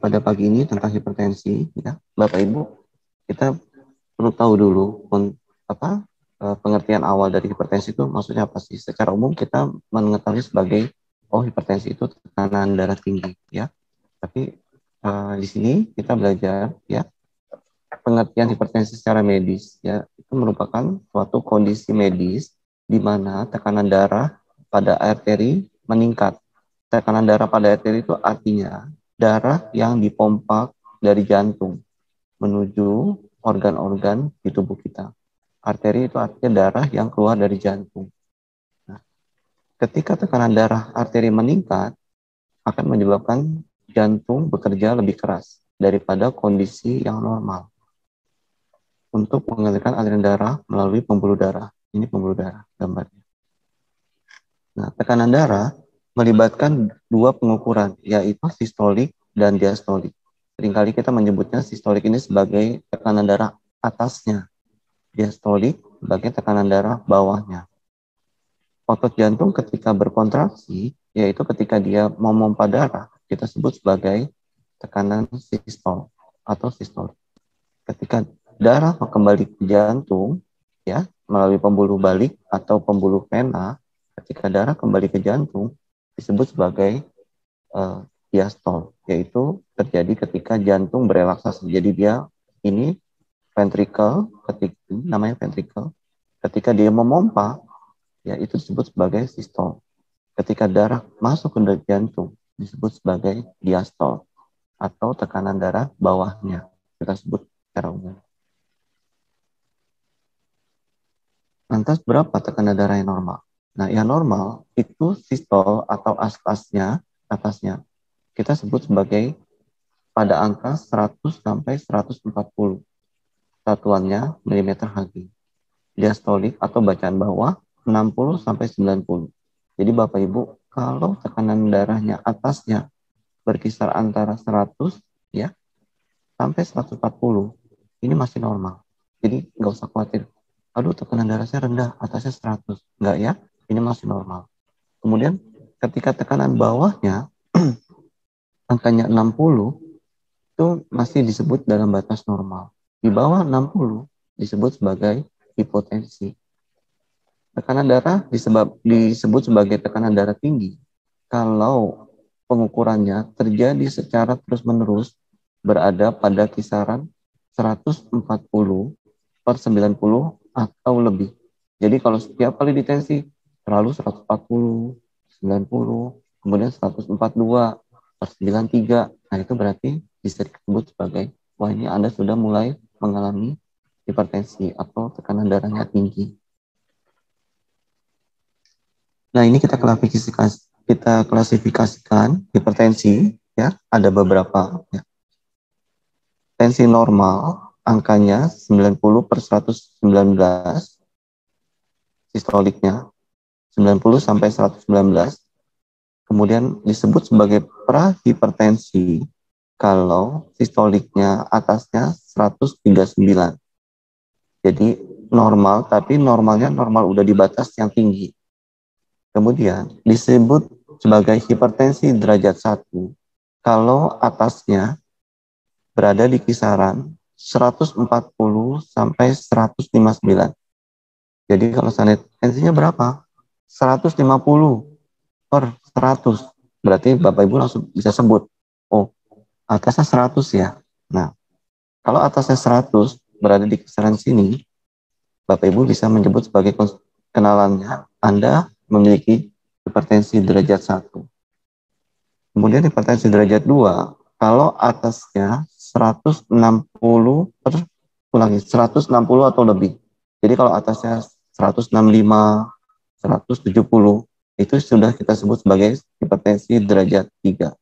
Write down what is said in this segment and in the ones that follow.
pada pagi ini tentang hipertensi, ya, Bapak Ibu, kita perlu tahu dulu pengertian awal dari hipertensi itu maksudnya apa sih? Secara umum kita mengetahui sebagai hipertensi itu tekanan darah tinggi, ya. Tapi di sini kita belajar, ya, pengertian hipertensi secara medis, ya, itu merupakan suatu kondisi medis di mana tekanan darah pada arteri meningkat. Tekanan darah pada arteri itu artinya darah yang dipompa dari jantung menuju organ-organ di tubuh kita. Arteri itu artinya darah yang keluar dari jantung. Nah, ketika tekanan darah arteri meningkat, akan menyebabkan jantung bekerja lebih keras daripada kondisi yang normal untuk mengalirkan aliran darah melalui pembuluh darah. Ini pembuluh darah gambarnya. Nah, tekanan darah melibatkan dua pengukuran, yaitu sistolik dan diastolik. Seringkali kita menyebutnya sistolik ini sebagai tekanan darah atasnya, diastolik sebagai tekanan darah bawahnya. Otot jantung ketika berkontraksi, yaitu ketika dia memompa darah, kita sebut sebagai tekanan sistol atau sistolik. Ketika darah kembali ke jantung, ya, melalui pembuluh balik atau pembuluh vena, ketika darah kembali ke jantung disebut sebagai diastol, yaitu terjadi ketika jantung berelaksasi. Jadi dia ini ventricle, namanya ventricle. Ketika dia memompa, ya, itu disebut sebagai sistol. Ketika darah masuk ke jantung disebut sebagai diastol atau tekanan darah bawahnya. Kita sebut secara umum. Lantas berapa tekanan darah yang normal? Nah, yang normal itu sistol atau atasnya kita sebut sebagai pada angka 100 sampai 140 satuannya milimeter Hg. Diastolik atau bacaan bawah 60 sampai 90. Jadi Bapak Ibu, kalau tekanan darahnya atasnya berkisar antara 100, ya, sampai 140, ini masih normal. Jadi nggak usah khawatir. Aduh, tekanan darahnya rendah, atasnya 100. Enggak, ya, ini masih normal. Kemudian ketika tekanan bawahnya angkanya 60, itu masih disebut dalam batas normal. Di bawah 60 disebut sebagai hipotensi. Tekanan darah disebut sebagai tekanan darah tinggi kalau pengukurannya terjadi secara terus-menerus berada pada kisaran 140/90 atau lebih. Jadi kalau setiap kali ditensi selalu 140, 90, kemudian 142/93, nah itu berarti bisa disebut sebagai, wah, ini Anda sudah mulai mengalami hipertensi atau tekanan darahnya tinggi. Nah, ini kita klasifikasikan hipertensi, ya, ada beberapa, ya. Tensi normal angkanya 90/119, sistoliknya 90 sampai 119. Kemudian disebut sebagai prahipertensi kalau sistoliknya atasnya 139. Jadi normal, tapi normalnya normal udah di batas yang tinggi. Kemudian disebut sebagai hipertensi derajat 1 kalau atasnya berada di kisaran 140 sampai 159. Jadi kalau tensinya berapa? 150/100. Berarti Bapak Ibu langsung bisa sebut, oh, atasnya 100, ya. Nah, kalau atasnya 100 berada di kisaran sini, Bapak Ibu bisa menyebut sebagai kenalannya Anda memiliki hipertensi derajat 1. Kemudian hipertensi derajat 2, kalau atasnya 160 atau lebih. Jadi kalau atasnya 165, 170, itu sudah kita sebut sebagai hipertensi derajat 3.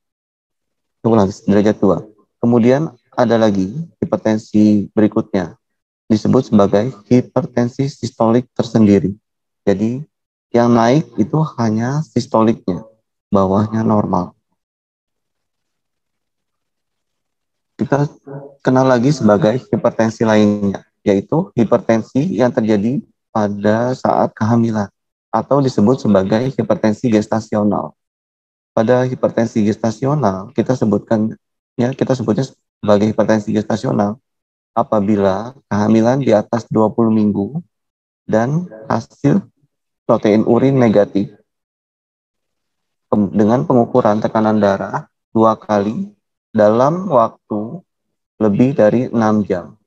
Derajat 2. Kemudian ada lagi hipertensi berikutnya, disebut sebagai hipertensi sistolik tersendiri. Jadi yang naik itu hanya sistoliknya, bawahnya normal. Kita kenal lagi sebagai hipertensi lainnya, yaitu hipertensi yang terjadi pada saat kehamilan atau disebut sebagai hipertensi gestasional. Pada hipertensi gestasional, kita sebutkan ya kita sebutnya sebagai hipertensi gestasional apabila kehamilan di atas 20 minggu dan hasil protein urin negatif dengan pengukuran tekanan darah 2 kali dalam waktu lebih dari 6 jam.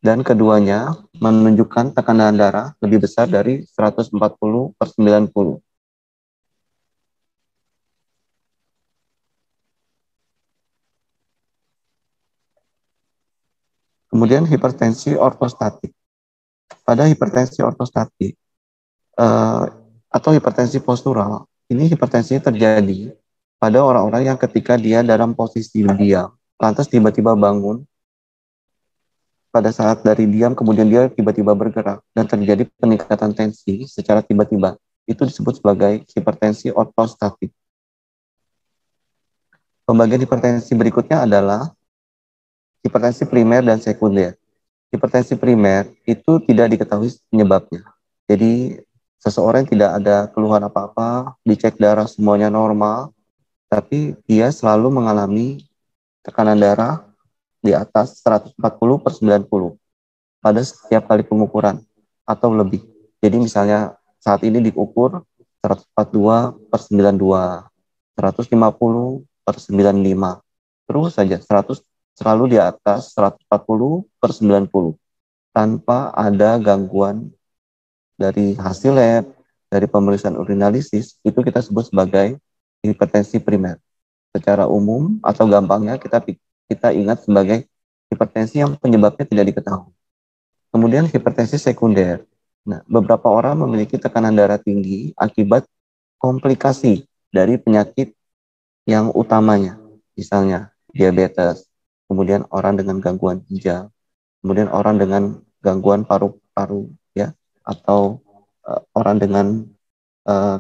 Dan keduanya menunjukkan tekanan darah lebih besar dari 140/90. Kemudian hipertensi ortostatik. Pada hipertensi ortostatik eh, atau hipertensi postural, ini hipertensinya terjadi pada orang-orang yang ketika dia dalam posisi diam, lantas tiba-tiba bangun, pada saat dari diam kemudian dia tiba-tiba bergerak dan terjadi peningkatan tensi secara tiba-tiba. Itu disebut sebagai hipertensi ortostatik. Pembagian hipertensi berikutnya adalah hipertensi primer dan sekunder. Hipertensi primer itu tidak diketahui penyebabnya. Jadi seseorang tidak ada keluhan apa-apa, dicek darah semuanya normal, tapi dia selalu mengalami tekanan darah di atas 140/90 pada setiap kali pengukuran atau lebih. Jadi misalnya saat ini diukur 142/92, 150/95, terus saja 100 selalu di atas 140/90 tanpa ada gangguan dari hasil lab, dari pemeriksaan urinalisis, itu kita sebut sebagai hipertensi primer. Secara umum atau gampangnya kita ingat sebagai hipertensi yang penyebabnya tidak diketahui. Kemudian hipertensi sekunder. Nah, beberapa orang memiliki tekanan darah tinggi akibat komplikasi dari penyakit yang utamanya, misalnya diabetes, kemudian orang dengan gangguan ginjal, kemudian orang dengan gangguan paru-paru, ya, atau orang dengan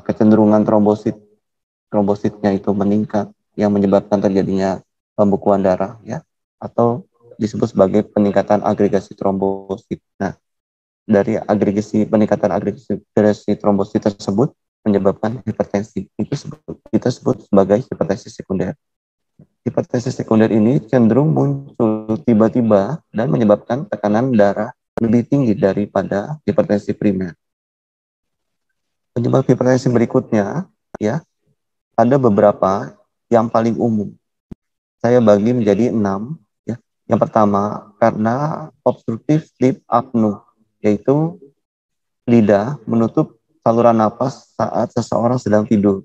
kecenderungan trombositnya itu meningkat yang menyebabkan terjadinya pembekuan darah, ya, atau disebut sebagai peningkatan agregasi trombosit. Nah, dari peningkatan agregasi trombosit tersebut menyebabkan hipertensi. Kita sebut sebagai hipertensi sekunder. Hipertensi sekunder ini cenderung muncul tiba-tiba dan menyebabkan tekanan darah lebih tinggi daripada hipertensi primer. Penyebab hipertensi berikutnya, ya, ada beberapa yang paling umum. Saya bagi menjadi 6. Ya. Yang pertama, karena obstruktif sleep apnea, yaitu lidah menutup saluran napas saat seseorang sedang tidur.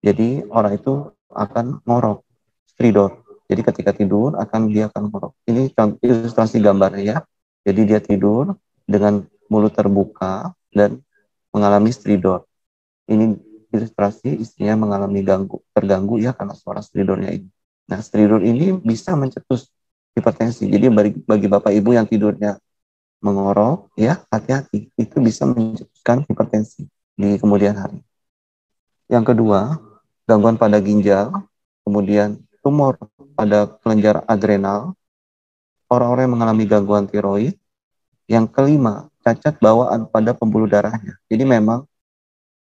Jadi orang itu akan ngorok, stridor. Jadi ketika tidur dia akan ngorok. Ini ilustrasi gambarnya, ya. Jadi dia tidur dengan mulut terbuka dan mengalami stridor. Ini ilustrasi istrinya mengalami terganggu, ya, karena suara stridornya ini. Nah, stridor ini bisa mencetus hipertensi. Jadi bagi bapak ibu yang tidurnya mengorok, ya, hati-hati, itu bisa mencetuskan hipertensi di kemudian hari. Yang kedua, gangguan pada ginjal, kemudian tumor pada kelenjar adrenal, orang-orang yang mengalami gangguan tiroid. Yang kelima, cacat bawaan pada pembuluh darahnya. Jadi memang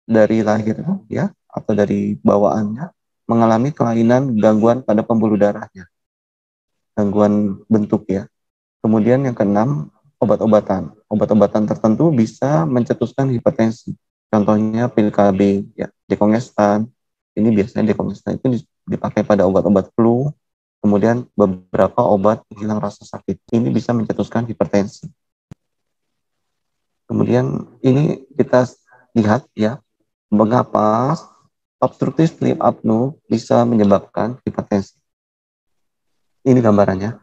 dari lahir, ya, atau dari bawaannya mengalami kelainan gangguan pada pembuluh darahnya, gangguan bentuk, ya. Kemudian yang keenam, obat-obatan. Obat-obatan tertentu bisa mencetuskan hipertensi. Contohnya pil KB, ya, dekongestan. Ini biasanya dekongestan itu dipakai pada obat-obat flu. Kemudian beberapa obat hilang rasa sakit. Ini bisa mencetuskan hipertensi. Kemudian ini kita lihat, ya, mengapa obstruktif sleep apnea bisa menyebabkan hipertensi. Ini gambarannya.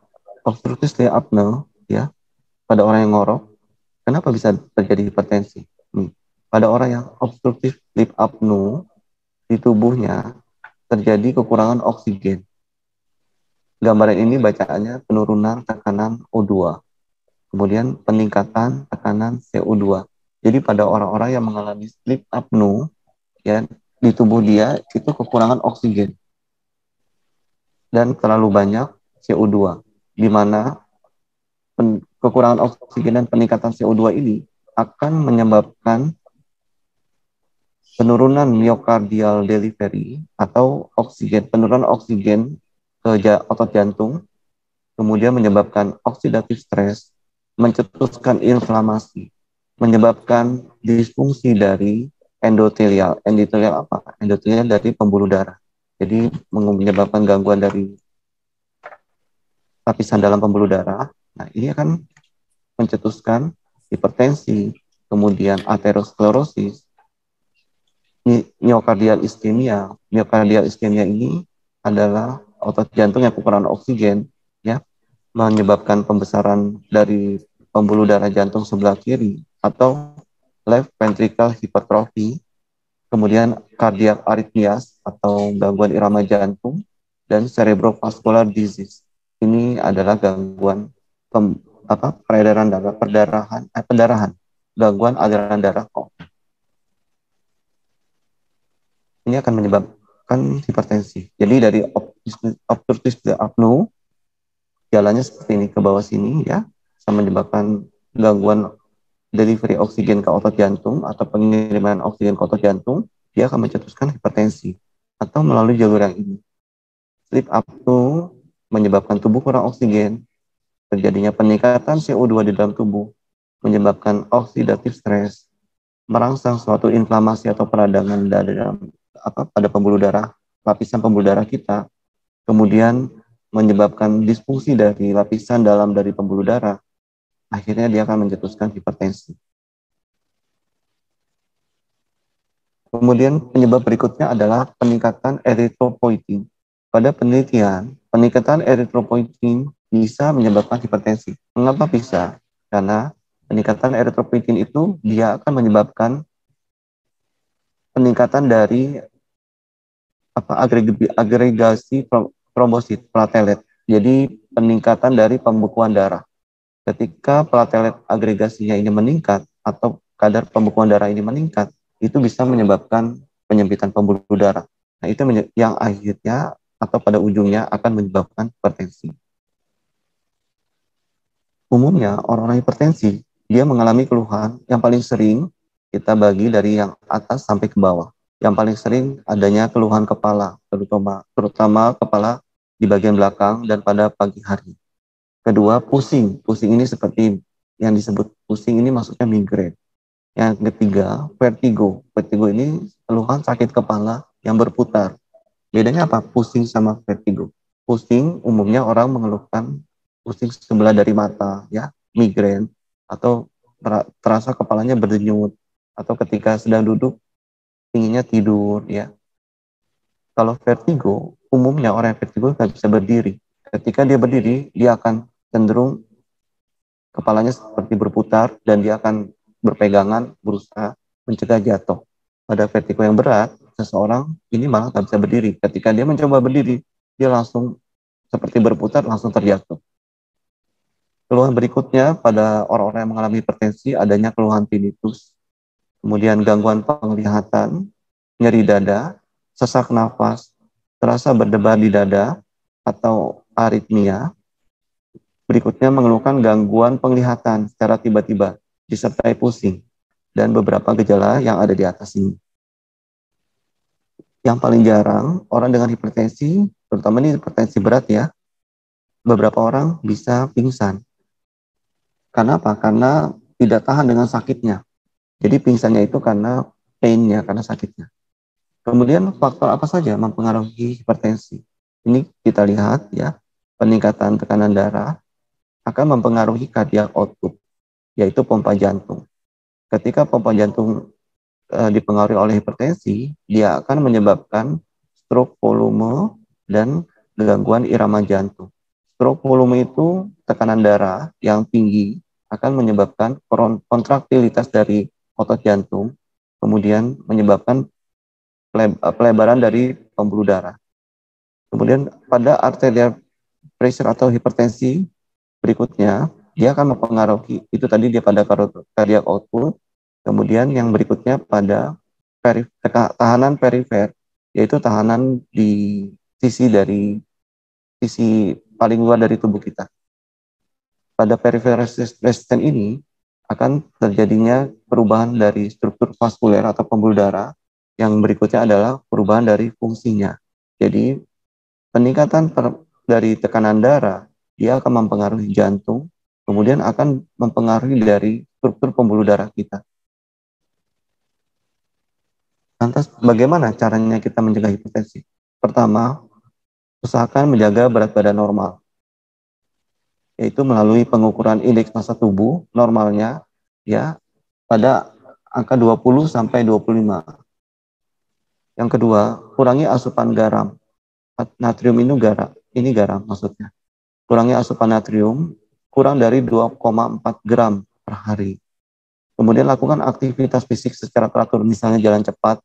Obstruktif sleep apnea, ya, pada orang yang ngorok, kenapa bisa terjadi hipertensi? Pada orang yang obstruktif sleep apnea, di tubuhnya terjadi kekurangan oksigen. Gambaran ini bacaannya penurunan tekanan O2, kemudian peningkatan tekanan CO2. Jadi pada orang-orang yang mengalami sleep apnea, ya, di tubuh dia itu kekurangan oksigen dan terlalu banyak CO2, di mana kekurangan oksigen dan peningkatan CO2 ini akan menyebabkan penurunan myocardial delivery atau penurunan oksigen otot jantung, kemudian menyebabkan oksidatif stres, mencetuskan inflamasi, menyebabkan disfungsi dari endotelial. Endotelial apa? Endotelial dari pembuluh darah. Jadi menyebabkan gangguan dari lapisan dalam pembuluh darah. Nah, ini akan mencetuskan hipertensi, kemudian aterosklerosis, miokardial iskemia. Miokardial iskemia ini adalah otot jantung yang kekurangan oksigen, ya, menyebabkan pembesaran dari pembuluh darah jantung sebelah kiri atau left ventricle hypertrophy, kemudian cardiac arrhythmias atau gangguan irama jantung, dan cerebrovascular disease. Ini adalah gangguan peredaran darah, pendarahan, gangguan aliran darah kok. Ini akan menyebabkan hipertensi. Jadi dari obstruktif apnoe, jalannya seperti ini ke bawah sini ya, bisa menyebabkan gangguan delivery oksigen ke otot jantung atau pengiriman oksigen ke otot jantung, dia akan mencetuskan hipertensi. Atau melalui jalur yang ini. Sleep apnea menyebabkan tubuh kurang oksigen, terjadinya peningkatan CO2 di dalam tubuh, menyebabkan oxidative stress, merangsang suatu inflamasi atau peradangan pada pembuluh darah, lapisan pembuluh darah kita, kemudian menyebabkan disfungsi dari lapisan dalam dari pembuluh darah, akhirnya dia akan mencetuskan hipertensi. Kemudian penyebab berikutnya adalah peningkatan eritropoietin. Pada penelitian, peningkatan eritropoietin bisa menyebabkan hipertensi. Mengapa bisa? Karena peningkatan eritropoietin itu dia akan menyebabkan peningkatan dari agregasi trombosit platelet. Jadi peningkatan dari pembekuan darah. Ketika platelet agregasinya ini meningkat atau kadar pembekuan darah ini meningkat, itu bisa menyebabkan penyempitan pembuluh darah. Nah, itu yang akhirnya atau pada ujungnya akan menyebabkan hipertensi. Umumnya orang-orang hipertensi, dia mengalami keluhan yang paling sering kita bagi dari yang atas sampai ke bawah. Yang paling sering adanya keluhan kepala, terutama kepala di bagian belakang dan pada pagi hari. Kedua, pusing. Pusing ini seperti yang disebut pusing ini maksudnya migrain. Yang ketiga, vertigo. Vertigo ini keluhan sakit kepala yang berputar. Bedanya apa? Pusing sama vertigo. Pusing umumnya orang mengeluhkan pusing sebelah dari mata, ya, migrain, atau terasa kepalanya berdenyut, atau ketika sedang duduk inginnya tidur, ya. Kalau vertigo, umumnya orang yang vertigo nggak bisa berdiri. Ketika dia berdiri, dia akan cenderung kepalanya seperti berputar dan dia akan berpegangan berusaha mencegah jatuh. Pada vertigo yang berat, seseorang ini malah tak bisa berdiri. Ketika dia mencoba berdiri, dia langsung seperti berputar, langsung terjatuh. Keluhan berikutnya pada orang-orang yang mengalami hipertensi adanya keluhan tinnitus, kemudian gangguan penglihatan, nyeri dada, sesak nafas, terasa berdebar di dada, atau aritmia. Berikutnya mengeluhkan gangguan penglihatan secara tiba-tiba, disertai pusing, dan beberapa gejala yang ada di atas ini. Yang paling jarang, orang dengan hipertensi, terutama ini hipertensi berat ya, beberapa orang bisa pingsan. Karena apa? Karena tidak tahan dengan sakitnya. Jadi pingsannya itu karena pain-nya, karena sakitnya. Kemudian faktor apa saja mempengaruhi hipertensi? Ini kita lihat ya, peningkatan tekanan darah akan mempengaruhi cardiac output, yaitu pompa jantung. Ketika pompa jantung dipengaruhi oleh hipertensi, dia akan menyebabkan stroke volume dan gangguan irama jantung. Stroke volume itu tekanan darah yang tinggi akan menyebabkan kontraktilitas dari otot jantung, kemudian menyebabkan pelebaran dari pembuluh darah. Kemudian pada arterial pressure atau hipertensi berikutnya, dia akan mempengaruhi, itu tadi dia pada cardiac output, kemudian yang berikutnya pada tahanan perifer, yaitu tahanan di sisi paling luar dari tubuh kita. Pada perifer resisten ini akan terjadinya perubahan dari struktur vaskuler atau pembuluh darah, yang berikutnya adalah perubahan dari fungsinya. Jadi peningkatan dari tekanan darah, dia akan mempengaruhi jantung, kemudian akan mempengaruhi dari struktur pembuluh darah kita. Lantas bagaimana caranya kita mencegah hipertensi? Pertama, usahakan menjaga berat badan normal, yaitu melalui pengukuran indeks massa tubuh normalnya ya pada angka 20 sampai 25. Yang kedua, kurangi asupan garam. Natrium ini garam maksudnya. Kurangi asupan natrium kurang dari 2,4 gram per hari. Kemudian lakukan aktivitas fisik secara teratur, misalnya jalan cepat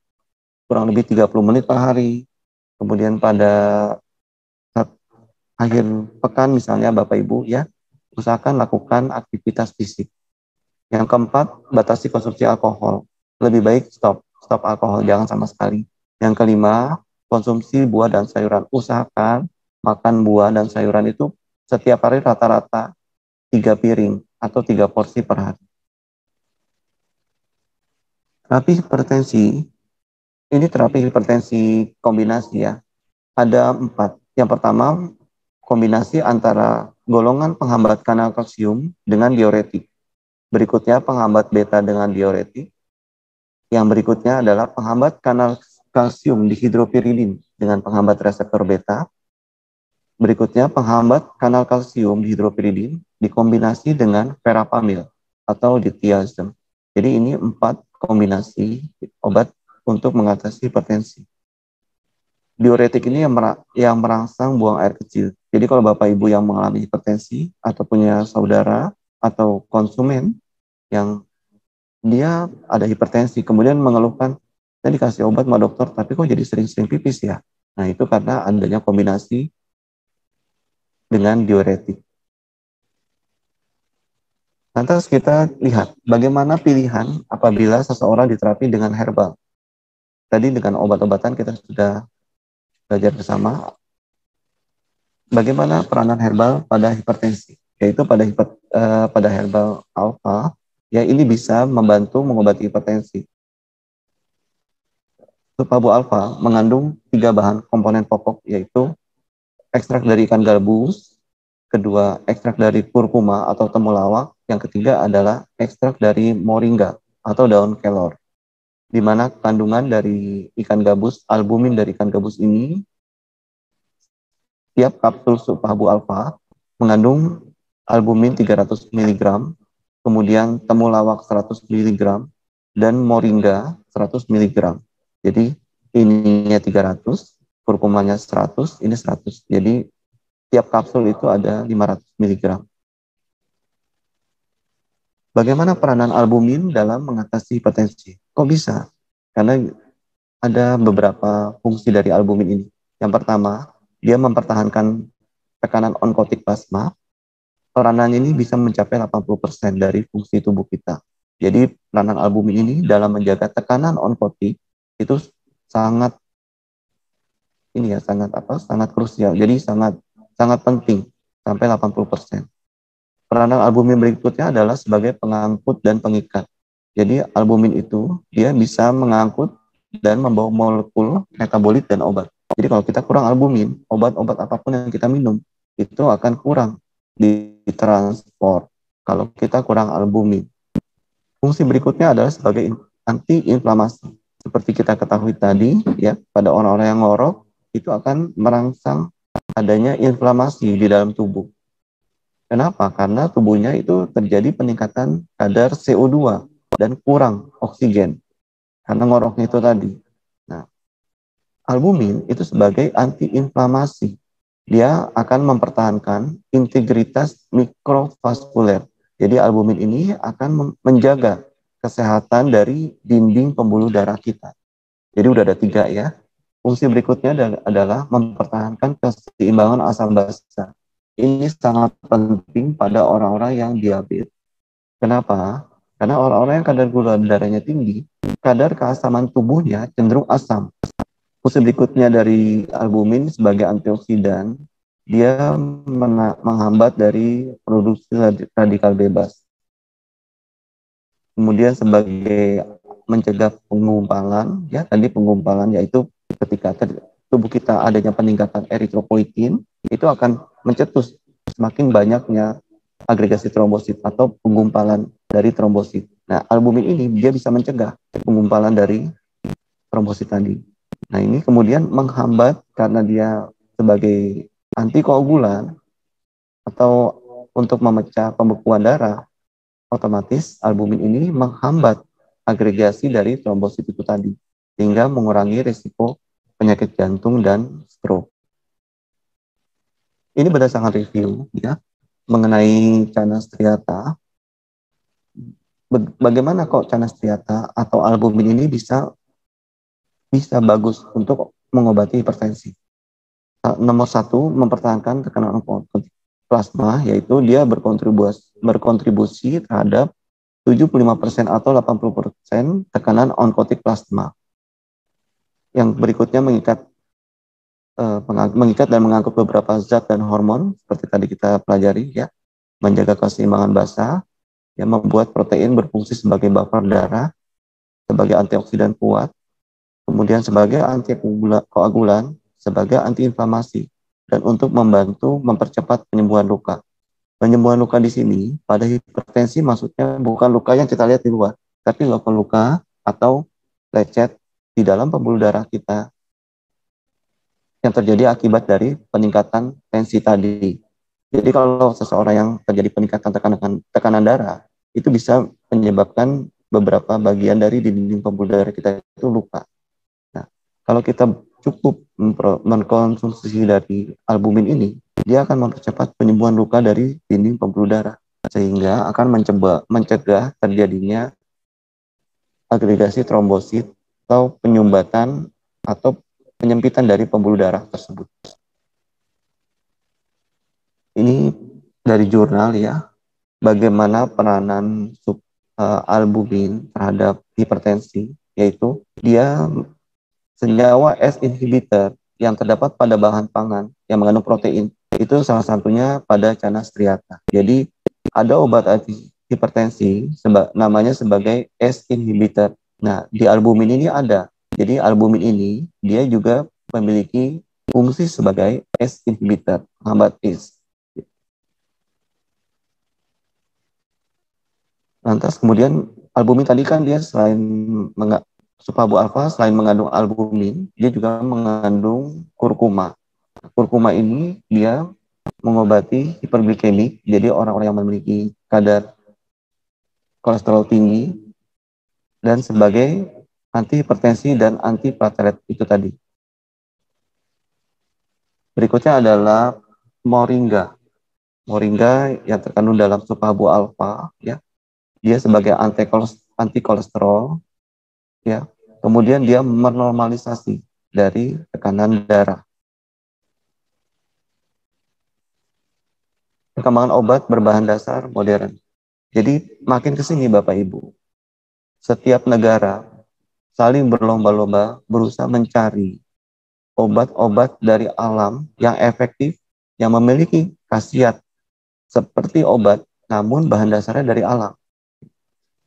kurang lebih 30 menit per hari. Kemudian pada saat akhir pekan misalnya Bapak Ibu ya, usahakan lakukan aktivitas fisik. Yang keempat, batasi konsumsi alkohol. Lebih baik stop alkohol, jangan sama sekali. Yang kelima, konsumsi buah dan sayuran. Usahakan makan buah dan sayuran itu setiap hari rata-rata 3 piring atau 3 porsi per hari. Terapi hipertensi, ini terapi hipertensi kombinasi ya. Ada 4. Yang pertama, kombinasi antara golongan penghambat kanal kalsium dengan diuretik. Berikutnya penghambat beta dengan diuretik. Yang berikutnya adalah penghambat kanal kalsium dihidropiridin dengan penghambat reseptor beta. Berikutnya penghambat kanal kalsium dihidropiridin dikombinasi dengan verapamil atau dithiazem. Jadi ini 4 kombinasi obat untuk mengatasi hipertensi. Diuretik ini yang merangsang buang air kecil. Jadi kalau Bapak Ibu yang mengalami hipertensi atau punya saudara atau konsumen yang dia ada hipertensi, kemudian mengeluhkan, saya dikasih obat sama dokter, tapi kok jadi sering-sering pipis ya? Nah itu karena adanya kombinasi dengan diuretik. Lantas kita lihat bagaimana pilihan apabila seseorang diterapi dengan herbal. Tadi dengan obat-obatan kita sudah belajar bersama bagaimana peranan herbal pada hipertensi, yaitu pada herbal alfa, ya ini bisa membantu mengobati hipertensi. Sulfabu alfa mengandung 3 bahan komponen pokok, yaitu ekstrak dari ikan gabus, kedua ekstrak dari kurkuma atau temulawak, yang ketiga adalah ekstrak dari moringa atau daun kelor, di mana kandungan dari ikan gabus, albumin dari ikan gabus ini, tiap kapsul sulfabu alfa mengandung albumin 300 mg, kemudian temulawak 100 mg, dan moringa 100 mg. Jadi ininya 300, kurkumanya 100, ini 100. Jadi tiap kapsul itu ada 500 mg. Bagaimana peranan albumin dalam mengatasi hipertensi? Kok bisa? Karena ada beberapa fungsi dari albumin ini. Yang pertama, dia mempertahankan tekanan onkotik plasma. Peranan ini bisa mencapai 80% dari fungsi tubuh kita. Jadi peranan albumin ini dalam menjaga tekanan onkotik itu sangat sangat krusial. Jadi sangat penting sampai 80%. Peranan albumin berikutnya adalah sebagai pengangkut dan pengikat. Jadi albumin itu dia bisa mengangkut dan membawa molekul metabolit dan obat. Jadi kalau kita kurang albumin, obat-obat apapun yang kita minum itu akan kurang ditransport kalau kita kurang albumin. Fungsi berikutnya adalah sebagai anti-inflamasi. Seperti kita ketahui tadi, ya, pada orang-orang yang ngorok itu akan merangsang adanya inflamasi di dalam tubuh. Kenapa? Karena tubuhnya itu terjadi peningkatan kadar CO2 dan kurang oksigen. Karena ngoroknya itu tadi. Nah, albumin itu sebagai antiinflamasi. Dia akan mempertahankan integritas mikrovaskuler. Jadi albumin ini akan menjaga kesehatan dari dinding pembuluh darah kita. Jadi udah ada 3 ya. Fungsi berikutnya adalah mempertahankan keseimbangan asam basa. Ini sangat penting pada orang-orang yang diabetes. Kenapa? Karena orang-orang yang kadar gula darahnya tinggi, kadar keasaman tubuhnya cenderung asam. Fungsi berikutnya dari albumin sebagai antioksidan, dia menghambat dari produksi radikal bebas. Kemudian sebagai mencegah penggumpalan, ya tadi penggumpalan yaitu ketika tubuh kita adanya peningkatan eritropoietin, itu akan mencetus semakin banyaknya agregasi trombosit atau penggumpalan dari trombosit. Nah, albumin ini dia bisa mencegah penggumpalan dari trombosit tadi. Nah, ini kemudian menghambat karena dia sebagai antikoagulan atau untuk memecah pembekuan darah, otomatis albumin ini menghambat agregasi dari trombosit itu tadi, sehingga mengurangi risiko penyakit jantung dan stroke. Ini berdasarkan review ya mengenai canas striata. Bagaimana kok canas striata atau albumin ini bisa bagus untuk mengobati hipertensi? Nomor satu, mempertahankan tekanan onkotik plasma, yaitu dia berkontribusi terhadap 75% atau 80% tekanan onkotik plasma. Yang berikutnya mengikat dan mengangkut beberapa zat dan hormon seperti tadi kita pelajari ya, menjaga keseimbangan basa, yang membuat protein berfungsi sebagai buffer darah, sebagai antioksidan kuat, kemudian sebagai antikoagulan, sebagai antiinflamasi, dan untuk membantu mempercepat penyembuhan luka. Penyembuhan luka di sini pada hipertensi maksudnya bukan luka yang kita lihat di luar, tapi luka atau lecet di dalam pembuluh darah kita yang terjadi akibat dari peningkatan tensi tadi. Jadi kalau seseorang yang terjadi peningkatan tekanan darah, itu bisa menyebabkan beberapa bagian dari dinding pembuluh darah kita itu luka. Nah, kalau kita cukup mengkonsumsi dari albumin ini, dia akan mempercepat penyembuhan luka dari dinding pembuluh darah, sehingga akan mencegah terjadinya agregasi trombosit atau penyumbatan atau penyempitan dari pembuluh darah tersebut. Ini dari jurnal ya, bagaimana peranan albumin terhadap hipertensi, yaitu dia senyawa S inhibitor yang terdapat pada bahan pangan yang mengandung protein, itu salah satunya pada canas striata. Jadi ada obat hipertensi namanya sebagai S inhibitor. Nah, di albumin ini ada. Jadi albumin ini dia juga memiliki fungsi sebagai S inhibitor, penghambat ACE. Lantas kemudian albumin tadi kan dia selain Supabu alfa selain mengandung albumin, dia juga mengandung kurkuma. Kurkuma ini dia mengobati hiperglikemik, jadi orang-orang yang memiliki kadar kolesterol tinggi dan sebagai anti hipertensi dan anti platelet itu tadi. Berikutnya adalah moringa. Moringa yang terkandung dalam Supabu alfa ya. Dia sebagai anti kolesterol ya. Kemudian dia menormalisasi dari tekanan darah. Perkembangan obat berbahan dasar modern. Jadi makin ke sini Bapak Ibu, setiap negara saling berlomba-lomba berusaha mencari obat-obat dari alam yang efektif, yang memiliki khasiat seperti obat, namun bahan dasarnya dari alam.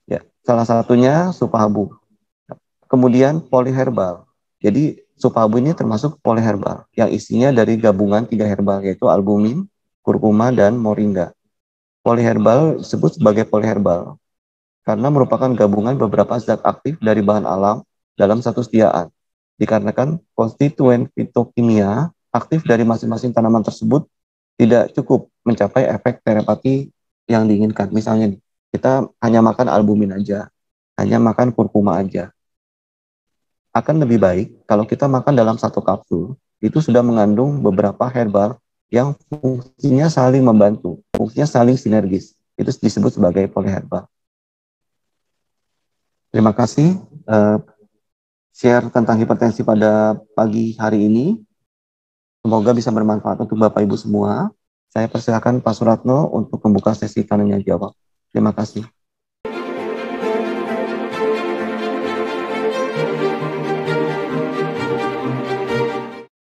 Ya, salah satunya Supabu. Kemudian poliherbal. Jadi Supabu ini termasuk poliherbal yang isinya dari gabungan 3 herbal, yaitu albumin, kurkuma, dan moringa. Poliherbal disebut sebagai poliherbal karena merupakan gabungan beberapa zat aktif dari bahan alam dalam satu setiaan. Dikarenakan konstituen fitokimia aktif dari masing-masing tanaman tersebut tidak cukup mencapai efek terapati yang diinginkan. Misalnya kita hanya makan albumin aja, hanya makan kurkuma aja. Akan lebih baik kalau kita makan dalam satu kapsul, itu sudah mengandung beberapa herbal yang fungsinya saling membantu, fungsinya saling sinergis. Itu disebut sebagai poliherbal. Terima kasih share tentang hipertensi pada pagi hari ini. Semoga bisa bermanfaat untuk Bapak Ibu semua. Saya persilakan Pak Suratno untuk membuka sesi tanya jawab. Terima kasih.